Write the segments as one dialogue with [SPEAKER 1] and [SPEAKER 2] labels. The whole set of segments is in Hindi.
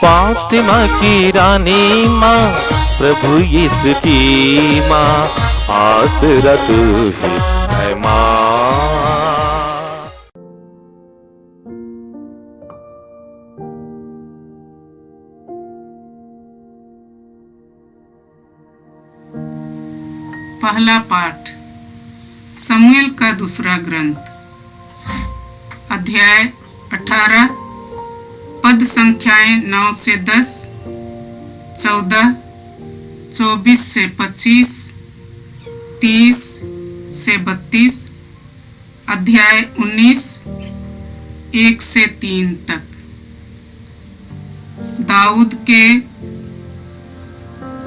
[SPEAKER 1] फातिमा की रानी माँ, प्रभु यीशु की माँ, आसरा तू ही है माँ।
[SPEAKER 2] पहला पाठ शमूएल का दूसरा ग्रंथ, अध्याय 18, पद संख्याएं 9 से 10, 14, 24 से 25, 30 से 32, अध्याय 19, 1 से 3 तक। दाऊद के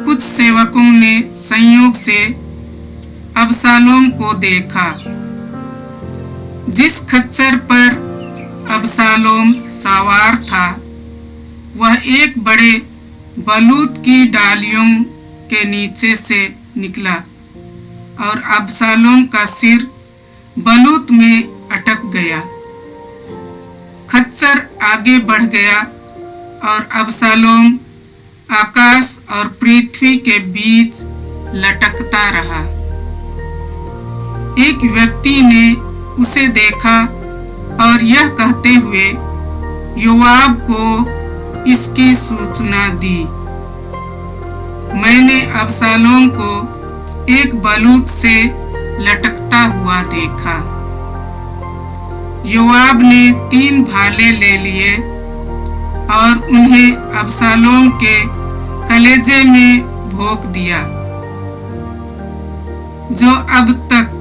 [SPEAKER 2] कुछ सेवकों ने संयोग से अबशालोम को देखा। जिस खच्चर पर अबशालोम सवार था वह एक बड़े बलूत की डालियों के नीचे से निकला और अबशालोम का सिर बलूत में अटक गया। खच्चर आगे बढ़ गया और अबशालोम आकाश और पृथ्वी के बीच लटकता रहा। एक व्यक्ति ने उसे देखा और यह कहते हुए योआब को इसकी सूचना दी, मैंने अबशालोम को एक बलूत से लटकता हुआ देखा। योआब ने 3 भाले ले लिए और उन्हें अबशालोम के कलेजे में भोंक दिया, जो अब तक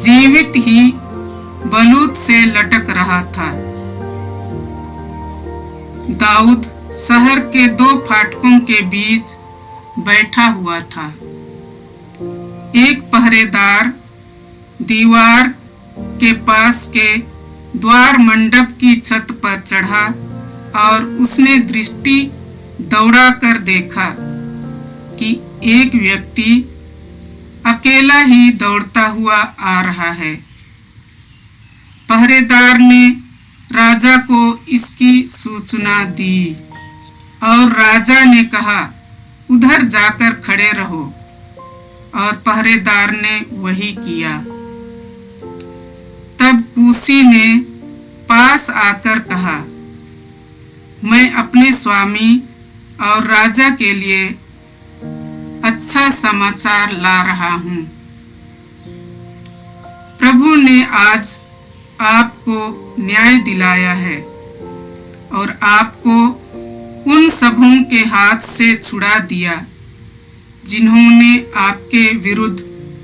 [SPEAKER 2] जीवित ही बलूत से लटक रहा था। दाऊद शहर के 2 फाटकों के बीच बैठा हुआ था। एक पहरेदार दीवार के पास के द्वार मंडप की छत पर चढ़ा और उसने दृष्टि दौड़ाकर देखा कि एक व्यक्ति अकेला ही दौड़ता हुआ आ रहा है। पहरेदार ने राजा को इसकी सूचना दी और राजा ने कहा, उधर जाकर खड़े रहो, और पहरेदार ने वही किया। तब कूशी ने पास आकर कहा, मैं अपने स्वामी और राजा के लिए अच्छा समाचार ला रहा हूँ। प्रभु ने आज आपको न्याय दिलाया है और आपको उन सबों के हाथ से छुड़ा दिया जिन्होंने आपके विरुद्ध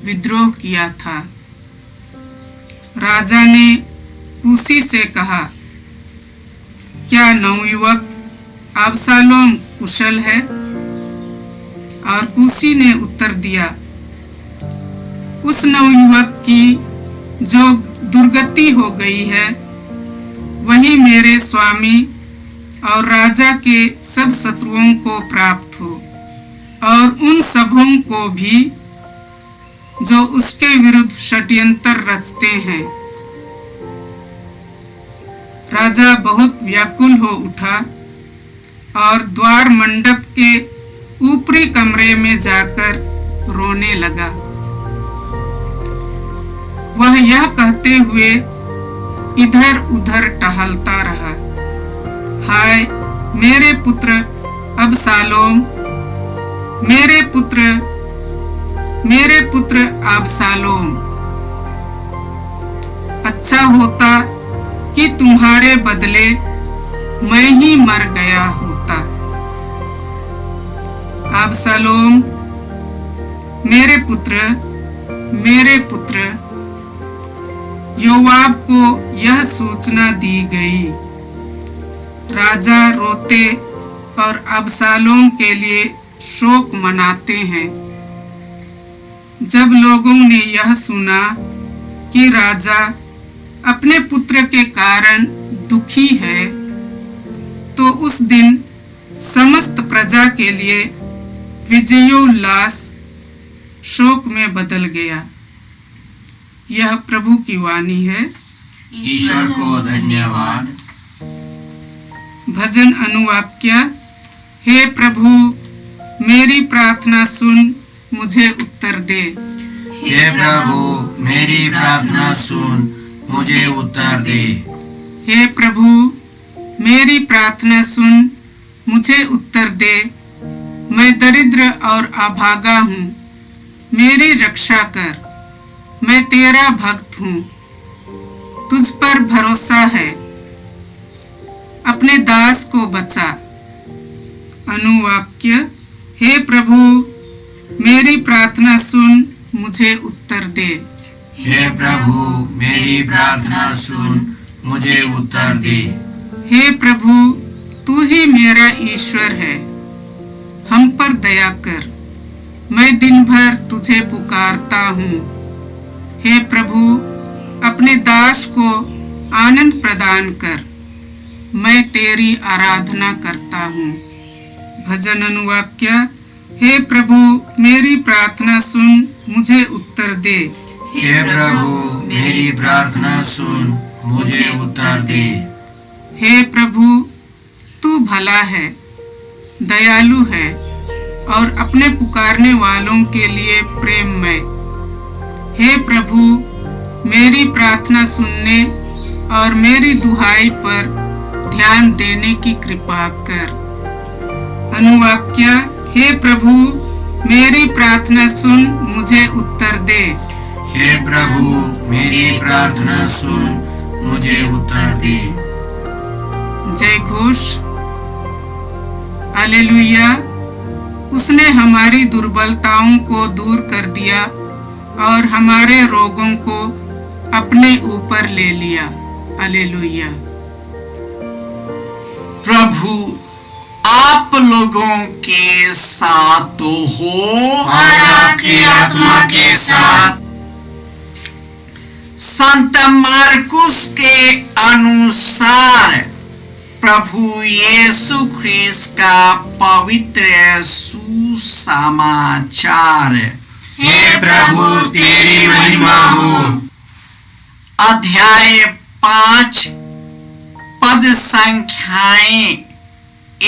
[SPEAKER 2] विद्रोह किया था। राजा ने कूशी से कहा, क्या नवयुवक अबशालोम कुशल है? और कूशी ने उत्तर दिया, उस नवयुवक की जो दुर्गति हो गई है वही मेरे स्वामी और राजा के सब शत्रुओं को प्राप्त हो, और उन सबों को भी जो उसके विरुद्ध षड्यंत्र रचते हैं। राजा बहुत व्याकुल हो उठा और द्वार मंडप के ऊपरी कमरे में जाकर रोने लगा। वह यह कहते हुए इधर उधर टहलता रहा, हाय मेरे पुत्र अबशालोम, मेरे पुत्र अबशालोम, अच्छा होता कि तुम्हारे बदले मैं ही मर गया होता। अबशालोम, मेरे पुत्र, योआब को यह सूचना दी गई। राजा रोते और अबशालोम के लिए शोक मनाते हैं। जब लोगों ने यह सुना कि राजा अपने पुत्र के कारण दुखी है, तो उस दिन समस्त प्रजा के लिए विजयोल्लास शोक में बदल गया। यह प्रभु की वाणी है।
[SPEAKER 3] ईश्वर को धन्यवाद।
[SPEAKER 2] भजन अनुवाक्य हे प्रभु मेरी प्रार्थना सुन, मुझे उत्तर दे।
[SPEAKER 3] हे प्रभु मेरी प्रार्थना सुन, मुझे उत्तर दे।
[SPEAKER 2] हे प्रभु मेरी प्रार्थना सुन, मुझे उत्तर दे। मैं दरिद्र और अभागा हूँ, मेरी रक्षा कर। मैं तेरा भक्त हूँ, तुझ पर भरोसा है, अपने दास को बचा। अनुवाक्य, हे प्रभु मेरी प्रार्थना सुन, मुझे उत्तर दे।
[SPEAKER 3] हे प्रभु मेरी प्रार्थना सुन, मुझे उत्तर दे।
[SPEAKER 2] हे प्रभु तू ही मेरा ईश्वर है, हम पर दया कर। मैं दिन भर तुझे पुकारता हूँ। हे प्रभु अपने दास को आनंद प्रदान कर, मैं तेरी आराधना करता हूँ। भजन अनुवाक्य, हे प्रभु मेरी प्रार्थना सुन, मुझे उत्तर दे।
[SPEAKER 3] हे प्रभु मेरी प्रार्थना सुन, मुझे उत्तर दे।
[SPEAKER 2] हे प्रभु तू भला है, दयालु है और अपने पुकारने वालों के लिए प्रेममय। हे प्रभु मेरी प्रार्थना सुनने और मेरी दुहाई पर ध्यान देने की कृपा कर। अनुवाक्य, हे प्रभु मेरी प्रार्थना सुन, मुझे उत्तर दे।
[SPEAKER 3] हे प्रभु मेरी प्रार्थना सुन, मुझे उत्तर दे।
[SPEAKER 2] जय घोष। हालेलुया। उसने हमारी दुर्बलताओं को दूर कर दिया और हमारे रोगों को अपने ऊपर ले लिया। हालेलुया।
[SPEAKER 4] प्रभु आप लोगों के साथ तो हो
[SPEAKER 3] और आपकी आत्मा के साथ।
[SPEAKER 4] संत मार्कुस के अनुसार प्रभु यीशु ख्रीस्त का पवित्र सुसमाचार।
[SPEAKER 3] हे प्रभु तेरी महिमा हो।
[SPEAKER 4] अध्याय 5 पद संख्याएं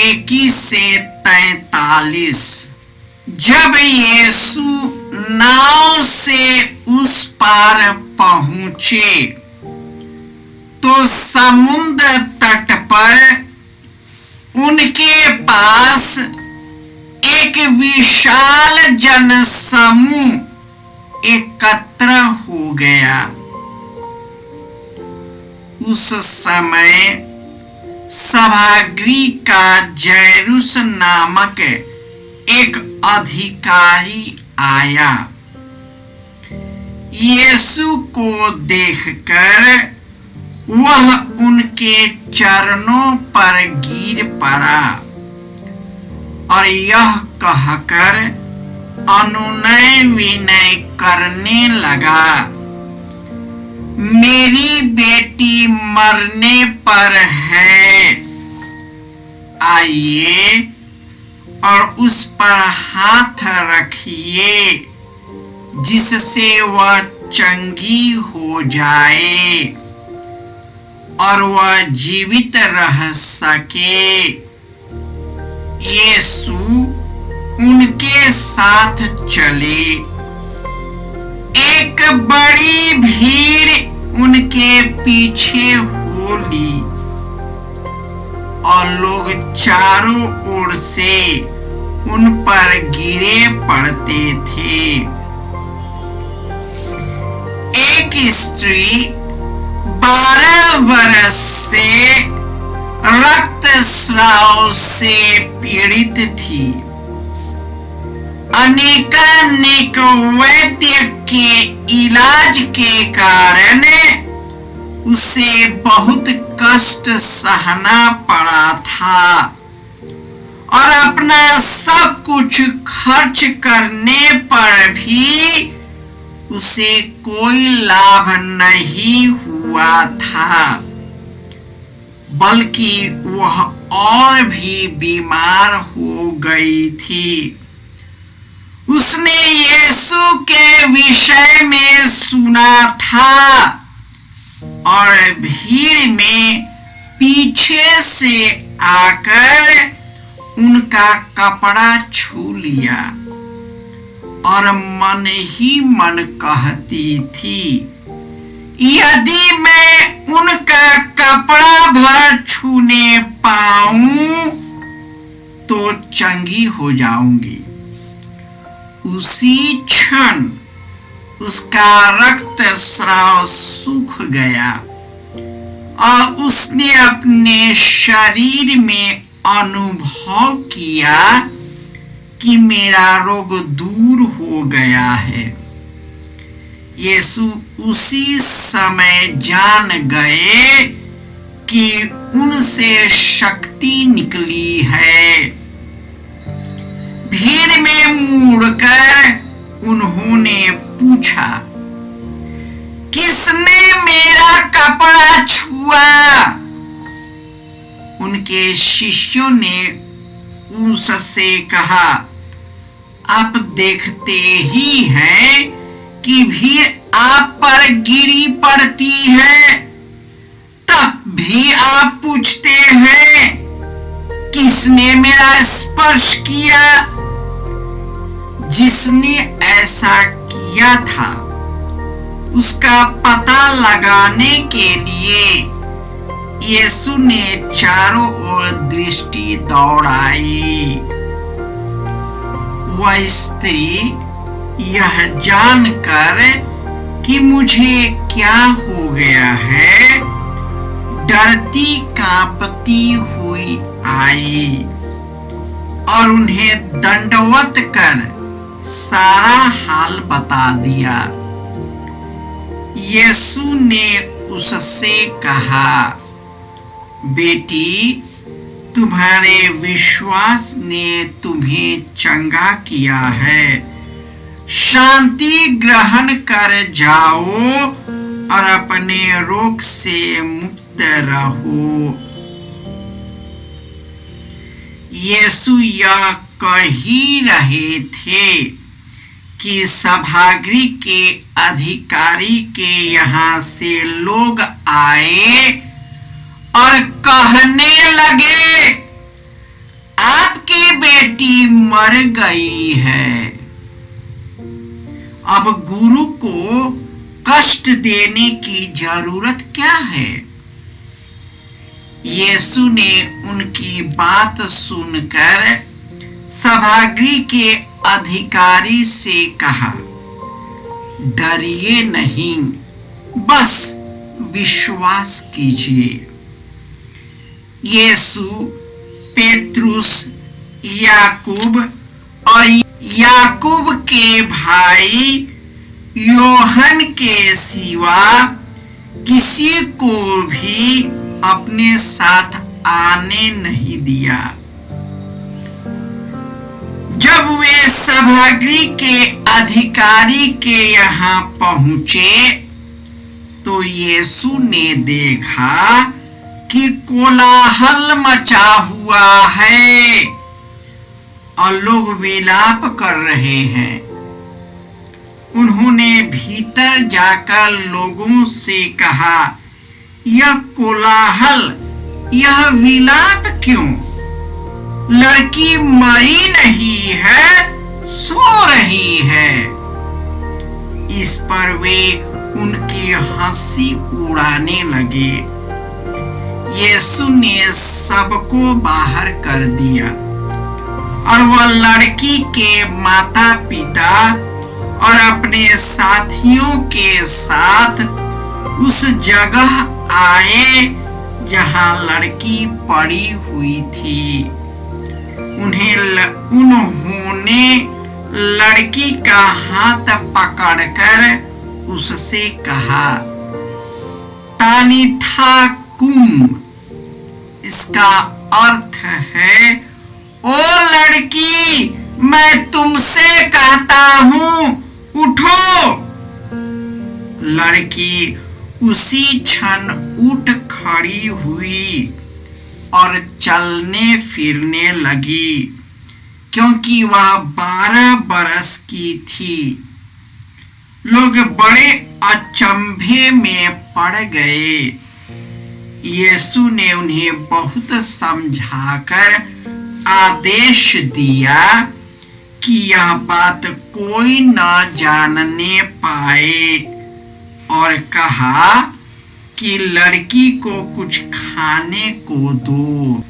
[SPEAKER 4] 21 से 43। जब यीशु नाव से उस पार पहुंचे तो समुद्र तट पर उनके पास एक विशाल जनसमूह एकत्र हो गया। उस समय सभागृह का जैरुस नामक एक अधिकारी आया। यीशु को देखकर वह उनके चरणों पर गिर पड़ा और यह कहकर अनुनय विनय करने लगा, मेरी बेटी मरने पर है, आइए और उस पर हाथ रखिए जिससे वह चंगी हो जाए और वह जीवित रह सके। यीशु उनके साथ चले। एक बड़ी भीड़ उनके पीछे हो ली और लोग चारों ओर से उन पर गिरे पड़ते थे। एक स्त्री 12 वर्ष से रक्तस्राव से पीड़ित थी। अनेकानेक वैद्य के इलाज के कारण उसे बहुत कष्ट सहना पड़ा था और अपना सब कुछ खर्च करने पर भी उसे कोई लाभ नहीं हुआ था, बल्कि वह और भी बीमार हो गई थी। उसने यीशु के विषय में सुना था और भीड़ में पीछे से आकर उनका कपड़ा छू लिया और मन ही मन कहती थी, यदि मैं उनका कपड़ा भर छूने पाऊं तो चंगी हो जाऊंगी। उसी क्षण उसका रक्त स्राव सूख गया और उसने अपने शरीर में अनुभव किया कि मेरा रोग दूर हो गया है। यीशु उसी समय जान गए कि उनसे शक्ति निकली है। भीड़ में मुड़कर उन्होंने पूछा, किसने मेरा कपड़ा छुआ? उनके शिष्यों ने उससे कहा, आप देखते ही हैं कि भीड़ आप पर गिरी पड़ती है, तब भी आप पूछते हैं, किसने मेरा स्पर्श किया? जिसने ऐसा किया था उसका पता लगाने के लिए यीशु ने चारों ओर दृष्टि दौड़ाई। वह स्त्री यह जानकर कि मुझे क्या हो गया है, डरती कांपती हुई आई और उन्हें दंडवत कर सारा हाल बता दिया। यीशु ने उससे कहा, बेटी, तुम्हारे विश्वास ने तुम्हें चंगा किया है। शांति ग्रहण कर जाओ और अपने रोग से मुक्त रहो। यीशु यह कह ही रहे थे कि सभागृह के अधिकारी के यहाँ से लोग आए और कहने लगे, आपकी बेटी मर गई है, अब गुरु को कष्ट देने की जरूरत क्या है? यीशु ने उनकी बात सुनकर सभागृह के अधिकारी से कहा, डरिए नहीं, बस विश्वास कीजिए। यीशु पेत्रुस, याकूब और याकूब के भाई योहन के सिवा किसी को भी अपने साथ आने नहीं दिया। जब वे सभागृह के अधिकारी के यहाँ पहुंचे तो यीशु ने देखा कि कोलाहल मचा हुआ है और लोग विलाप कर रहे हैं। उन्होंने भीतर जाकर लोगों से कहा, यह कोलाहल, यह विलाप क्यों? लड़की मरी नहीं है, सो रही है। इस पर वे उनकी हंसी उड़ाने लगे। यीशु ने सबको बाहर कर दिया और वह लड़की के माता पिता और अपने साथियों के साथ उस जगह आए जहां लड़की पड़ी हुई थी। उन्होंने लड़की का हाथ पकड़कर उससे कहा, तालिथा कुम, इसका अर्थ है, ओ लड़की, मैं तुमसे कहता हूं, उठो। लड़की उसी क्षण उठ खड़ी हुई और चलने फिरने लगी, क्योंकि वह 12 बरस की थी। लोग बड़े अचंभे में पड़ गए। यीशु ने उन्हें बहुत समझाकर आदेश दिया कि यह बात कोई न जानने पाए और कहा कि लड़की को कुछ खाने को दो।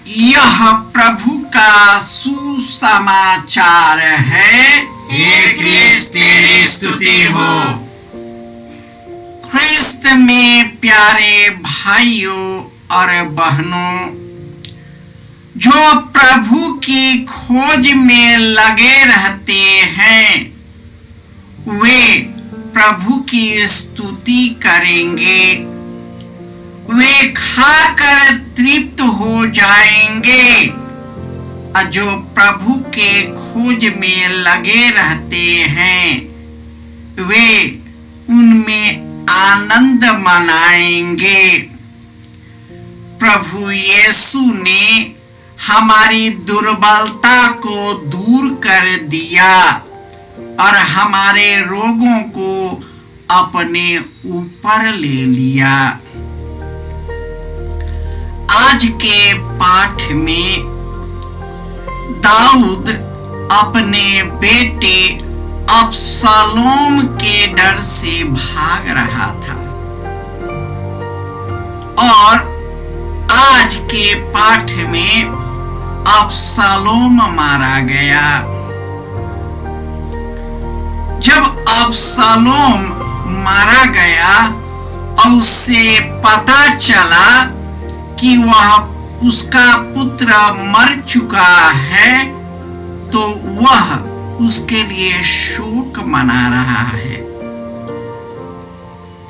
[SPEAKER 4] यह प्रभु का सुसमाचार है।
[SPEAKER 3] हे क्रिस्त तेरी स्तुति हो।
[SPEAKER 4] ख्रिस्त में प्यारे भाइयों और बहनों, जो प्रभु की खोज में लगे रहते हैं वे प्रभु की स्तुति करेंगे। वे खाकर तृप्त हो जाएंगे। और जो प्रभु के खोज में लगे रहते हैं वे उनमें आनंद मनाएंगे। प्रभु यीशु ने हमारी दुर्बलता को दूर कर दिया और हमारे रोगों को अपने ऊपर ले लिया। आज के पाठ में दाऊद अपने बेटे अबशालोम के डर से भाग रहा था और आज के पाठ में अबशालोम मारा गया। जब अबशालोम मारा गया और उससे पता चला कि वह उसका पुत्र मर चुका है तो वह उसके लिए शोक मना रहा है।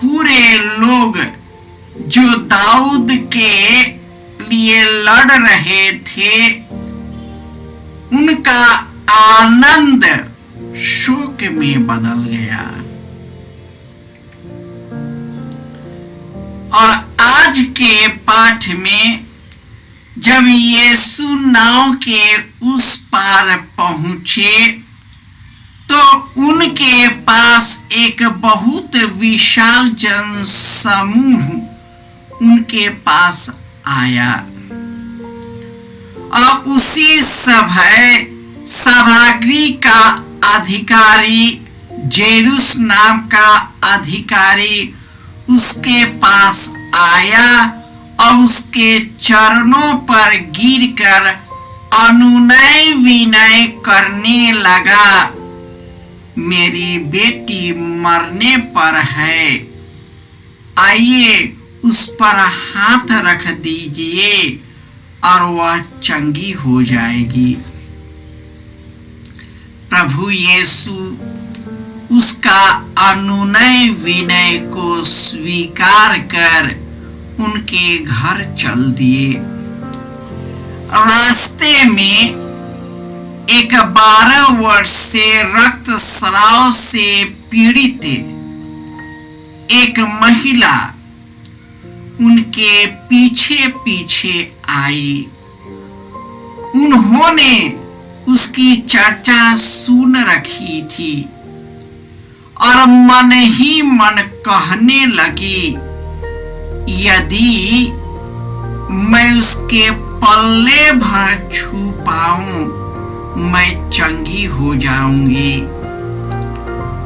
[SPEAKER 4] पूरे लोग जो दाऊद के लिए लड़ रहे थे उनका आनंद शोक में बदल गया। और आज के पाठ में जब यीशु नाव के उस पार पहुंचे तो उनके पास एक बहुत विशाल जनसमूह उनके पास आया और उसी सभागृह का अधिकारी जेरुस नाम का अधिकारी उसके पास आया और उसके चरणों पर गिरकर अनुनय विनय करने लगा। मेरी बेटी मरने पर है, आइए उस पर हाथ रख दीजिए और वह चंगी हो जाएगी। प्रभु यीशु उसका अनुनय विनय को स्वीकार कर उनके घर चल दिए। रास्ते में एक 12 वर्ष से रक्तस्राव से पीड़ित एक महिला उनके पीछे पीछे आई। उन्होंने उसकी चर्चा सुन रखी थी और मन ही मन कहने लगी, यदि मैं उसके पल्ले भर छू पाऊं मैं चंगी हो जाऊंगी।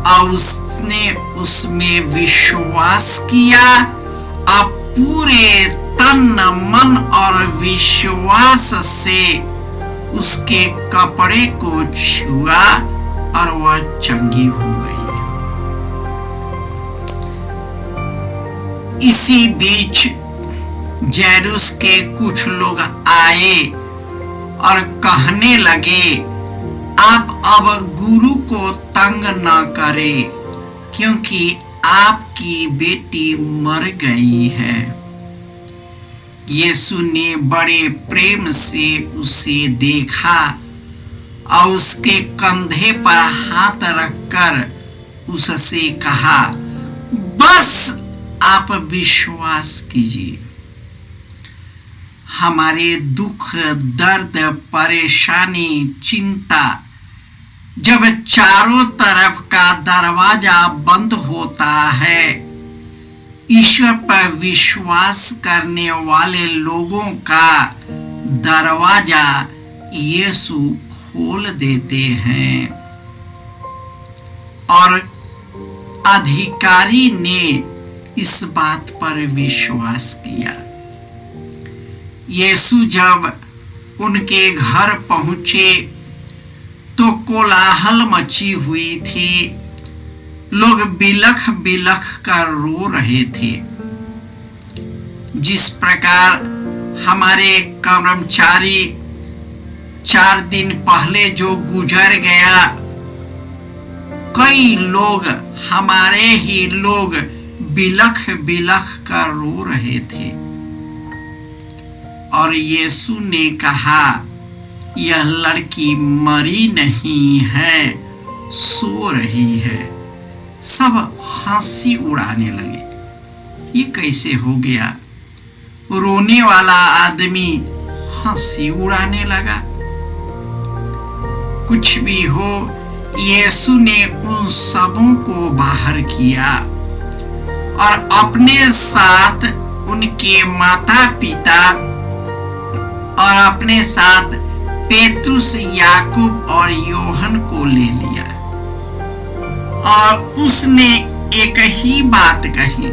[SPEAKER 4] और उसने उसमें विश्वास किया और पूरे तन मन और विश्वास से उसके कपड़े को छुआ और वह चंगी हो गई। इसी बीच जैरुस के कुछ लोग आए और कहने लगे, आप अब गुरु को तंग न करें क्योंकि आपकी बेटी मर गई है। यीशु ने बड़े प्रेम से उसे देखा और उसके कंधे पर हाथ रखकर उससे कहा, बस आप विश्वास कीजिए। हमारे दुख, दर्द, परेशानी, चिंता जब चारों तरफ का दरवाजा बंद होता है, ईश्वर पर विश्वास करने वाले लोगों का दरवाजा यीशु खोल देते हैं और अधिकारी ने इस बात पर विश्वास किया। यीशु जब उनके घर पहुंचे तो कोलाहल मची हुई थी। लोग बिलख बिलख कर रो रहे थे। जिस प्रकार हमारे कर्मचारी 4 दिन पहले जो गुजर गया, कई लोग हमारे ही लोग बिलख बिलख कर रो रहे थे और यीशु ने कहा, यह लड़की मरी नहीं है, सो रही है। सब हंसी उड़ाने लगे। ये कैसे हो गया? रोने वाला आदमी हंसी उड़ाने लगा। कुछ भी हो, यीशु ने उन सबों को बाहर किया और अपने साथ उनके माता पिता और अपने साथ पेतरुस, याकूब और योहन को ले लिया और उसने एक ही बात कही,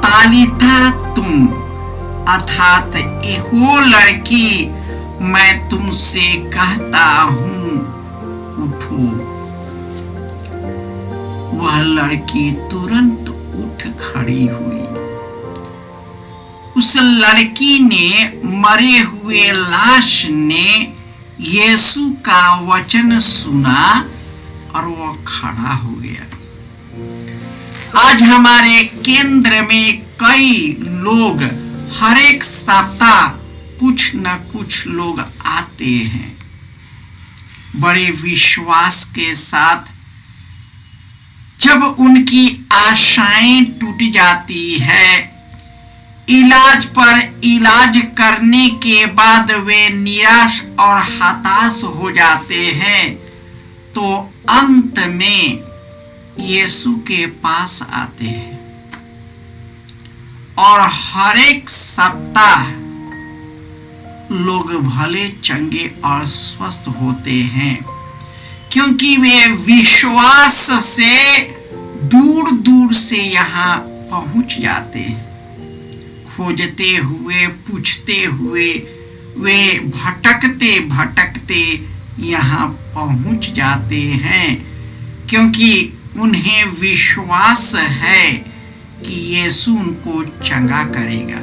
[SPEAKER 4] तालिथा तुम, अर्थात हो लड़की, मैं तुमसे कहता हूं, उठो। वह लड़की तुरंत उठ खड़ी हुई। उस लड़की ने, मरे हुए लाश ने यीशु का वचन सुना और वह खड़ा हो गया। आज हमारे केंद्र में कई लोग हर एक सप्ताह कुछ न कुछ लोग आते हैं बड़े विश्वास के साथ। जब उनकी आशाएं टूट जाती है, इलाज पर इलाज करने के बाद वे निराश और हताश हो जाते हैं, तो अंत में यीशु के पास आते हैं और हर एक सप्ताह लोग भले चंगे और स्वस्थ होते हैं, क्योंकि वे विश्वास से दूर दूर से यहाँ पहुंच जाते हैं। खोजते हुए, पूछते हुए वे भटकते भटकते यहाँ पहुंच जाते हैं, क्योंकि उन्हें विश्वास है कि यीशु उनको चंगा करेगा।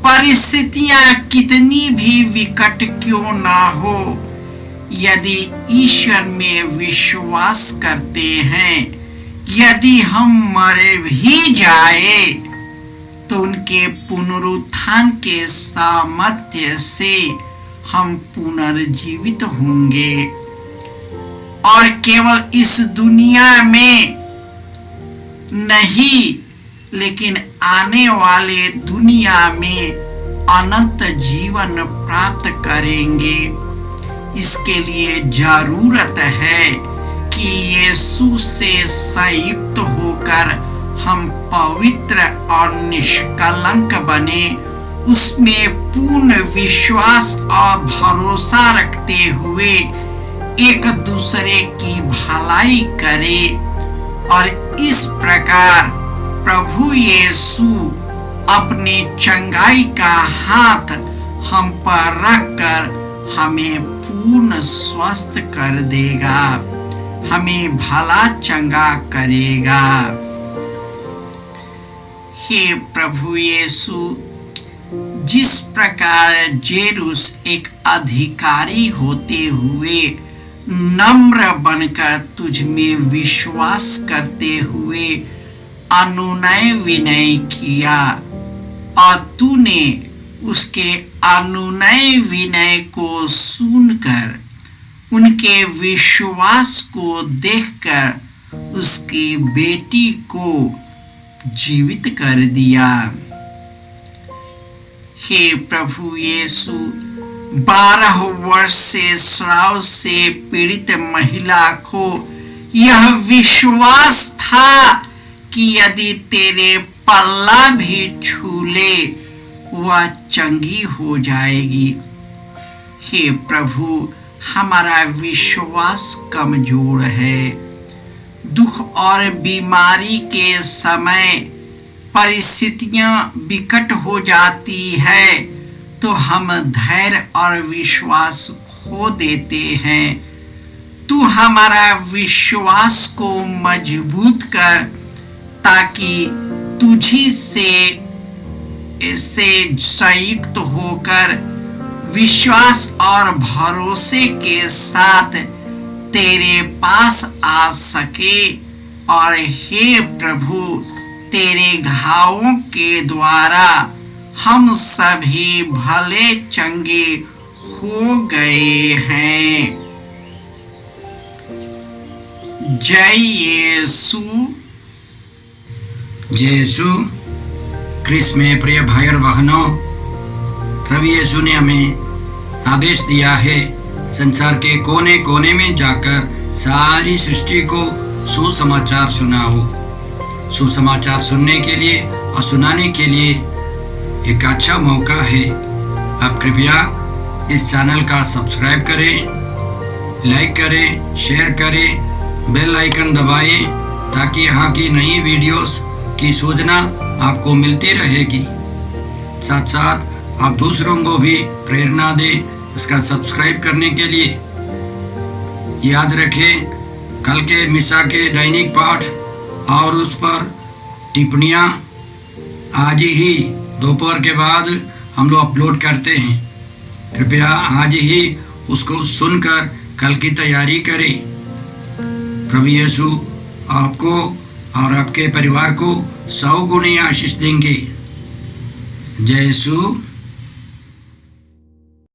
[SPEAKER 4] परिस्थितियां कितनी भी विकट क्यों ना हो, यदि ईश्वर में विश्वास करते हैं, यदि हम मरे भी जाए तो उनके पुनरुत्थान के सामर्थ्य से हम पुनर्जीवित होंगे और केवल इस दुनिया में नहीं, लेकिन आने वाले दुनिया में अनंत जीवन प्राप्त करेंगे। इसके लिए जरूरत है कि यीशु से संयुक्त होकर हम पवित्र और निष्कलंक बने, उसमें पूर्ण विश्वास और भरोसा रखते हुए एक दूसरे की भलाई करें और इस प्रकार प्रभु यीशु अपनी चंगाई का हाथ हम पर रखकर हमें पूर्ण स्वस्थ कर देगा, हमें भला चंगा करेगा। हे प्रभु यीशु, जिस प्रकार जेरुस एक अधिकारी होते हुए नम्र बनकर तुझ में विश्वास करते हुए अनुनय विनय किया और तूने उसके अनुनय विनय को सुनकर उनके विश्वास को देखकर उसकी बेटी को जीवित कर दिया। हे प्रभु यीशु, 12 वर्ष से श्राव से पीड़ित महिला को यह विश्वास था कि यदि तेरे पल्ला भी छू ले वह चंगी हो जाएगी। हे प्रभु, हमारा विश्वास कमजोर है। दुख और बीमारी के समय परिस्थितियां विकट हो जाती है तो हम धैर्य और विश्वास खो देते हैं। तू हमारा विश्वास को मजबूत कर, ताकि तुझी से संयुक्त होकर विश्वास और भरोसे के साथ तेरे पास आ सके। और हे प्रभु, तेरे घावों के द्वारा हम सभी भले चंगे हो गए हैं। जय यीशु।
[SPEAKER 3] जय यीशु क्रिस्त में प्रिय भाई और बहनों, प्रभु यीशु ने हमें आदेश दिया है संसार के कोने कोने में जाकर सारी सृष्टि को सुसमाचार सुनाओ। सुसमाचार सुनने के लिए और सुनाने के लिए एक अच्छा मौका है। आप कृपया इस चैनल का सब्सक्राइब करें, लाइक करें, शेयर करें, बेल आइकन दबाएं, ताकि यहाँ की नई वीडियोस की सूचना आपको मिलती रहेगी। साथ साथ आप दूसरों को भी प्रेरणा दें इसका सब्सक्राइब करने के लिए। याद रखें, कल के मिसा के दैनिक पाठ और उस पर टिप्पणियाँ आज ही दोपहर के बाद हम लोग अपलोड करते हैं। कृपया आज ही उसको सुनकर कल की तैयारी करें। प्रभु यीशु आपको और आपके परिवार को 100 गुनी आशीष देंगे। जय यीशु।